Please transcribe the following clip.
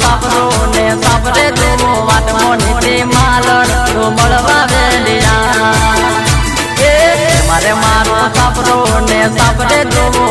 સાપરો ને સાપરે તું વાત મોની માલણ તું મળવા વેલિયા મારે મારો સાપરો ને સાપરે તું